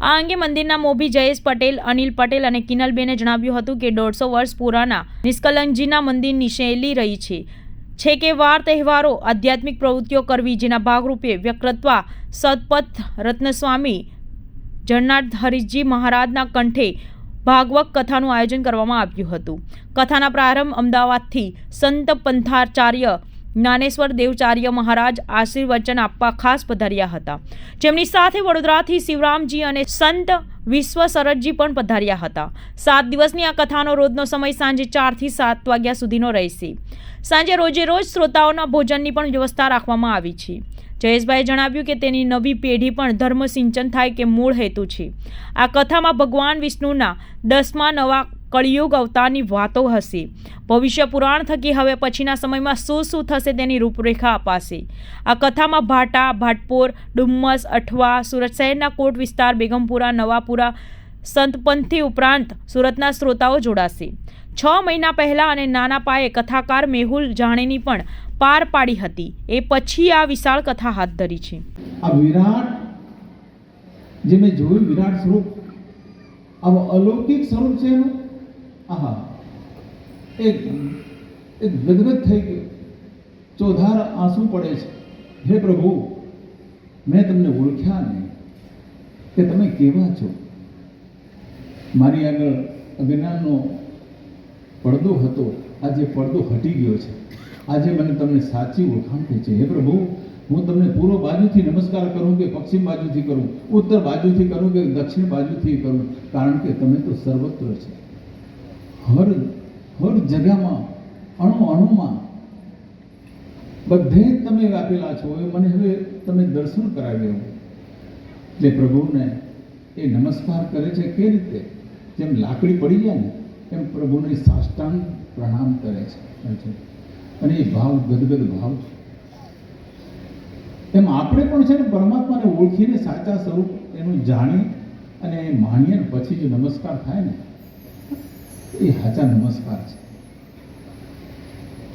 આ અંગે મંદિરના મોભી જયેશ પટેલ, અનિલ પટેલ અને કિનલબેને જણાવ્યું હતું કે 150 વર્ષ પુરાના નિષ્કલંકજીના મંદિરની શૈલી રહી છે કે વાર તહેવારો આધ્યાત્મિક પ્રવૃત્તિઓ કરવી, જેના ભાગરૂપે વ્યક્તત્વા સદપથ રત્નસ્વામી જગન્નાથ હરીશજી મહારાજના કંઠે ભાગવત કથાનું આયોજન કરવામાં આવ્યું હતું. કથાના પ્રારંભ અમદાવાદથી સંત પંથાચાર્ય જ્ઞાનેશ્વર દેવચાર્ય મહારાજ આશીર્વચન આપવા ખાસ પધાર્યા હતા, જેમની સાથે વડોદરાથી શિવરામજી અને સંત વિશ્વ શરદજી પણ પધાર્યા હતા. 7 દિવસની આ કથાનો રોજનો સમય સાંજે 4 થી 7 વાગ્યા સુધીનો રહેશે. સાંજે રોજ શ્રોતાઓના ભોજનની પણ વ્યવસ્થા રાખવામાં આવી છે. જયેશભાઈએ જણાવ્યું કે તેની નવી પેઢી પણ ધર્મ સિંચન થાય કે મૂળ હેતુ છે. આ કથામાં ભગવાન વિષ્ણુના 10મા નવા કળિયુગ અવતારની વાતો હશે. ભવિષ્ય પુરાણ થકી હવે પછીના સમયમાં શું થશે તેની રૂપરેખા અપાશે. આ કથામાં ભાટા, ભાટપોર, ડુમ્મસ, અઠવા, સુરત શહેરના કોટ વિસ્તાર, બેગમપુરા, નવાપુરા, સંતપંથી ઉપરાંત સુરતના શ્રોતાઓ જોડાશે. 6 મહિના પહેલા અને નાના પાયે કથાકાર મેહુલ જાણીની પણ પાર પાડી હતી. એ પછી આ વિશાળ કથા હાથ ધરી છે. આ વિરાટ જે મેં જોયું, વિરાટ સ્વરૂપ, આ અલૌકિક સ્વરૂપ છે એનું. આહા, એક ગદગદ થઈ ગયો, ચોધાર આંસુ પડે છે. હે પ્રભુ, મેં તમને ઓળખ્યા નહીં કે તમે કેવા છો. મારી આગળ અજ્ઞાનનો પડદો હતો, આજે પડદો હટી ગયો છે. આજે મને તમને સાચી ઓળખાણ થઈ છે. હે પ્રભુ, હું તમને પૂર્વ બાજુથી નમસ્કાર કરું કે પશ્ચિમ બાજુથી કરું, ઉત્તર બાજુથી કરું કે દક્ષિણ બાજુથી કરું, કારણ કે તમે તો સર્વત્ર છે. હર જગ્યામાં, અણુમાં બધે જ તમે વ્યાપેલા છો. એ મને હવે તમે દર્શન કરાવ્યો. એટલે પ્રભુને એ નમસ્કાર કરે છે કે રીતે, જેમ લાકડી પડી જાય ને એમ પ્રભુને સાષ્ટાંગ પ્રણામ કરે છે. અને એ ભાવ ગદગદ ભાવ છે. એમ આપણે પણ છે ને પરમાત્માને ઓળખીને સાચા સ્વરૂપ એનું જાણી અને માણીએ ને પછી જો નમસ્કાર થાય ને એ સાચા નમસ્કાર છે.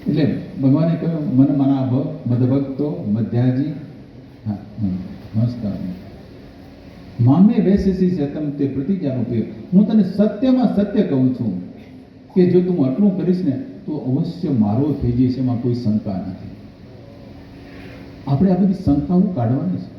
એટલે ભગવાને કહ્યું, મન મના મદભક્તો મધ્યાજી, હા નમસ્કાર, મામે વૈશેષી સતમ તે પ્રતિજ્ઞારૂપે. હું તને સત્યમાં સત્ય કહું છું કે જો તું આટલું કરીશ ને તો અવશ્ય મારો થઈ જઈશ, એમાં કોઈ શંકા નથી. આપણે આ બધી શંકાઓ કાઢવાની છે.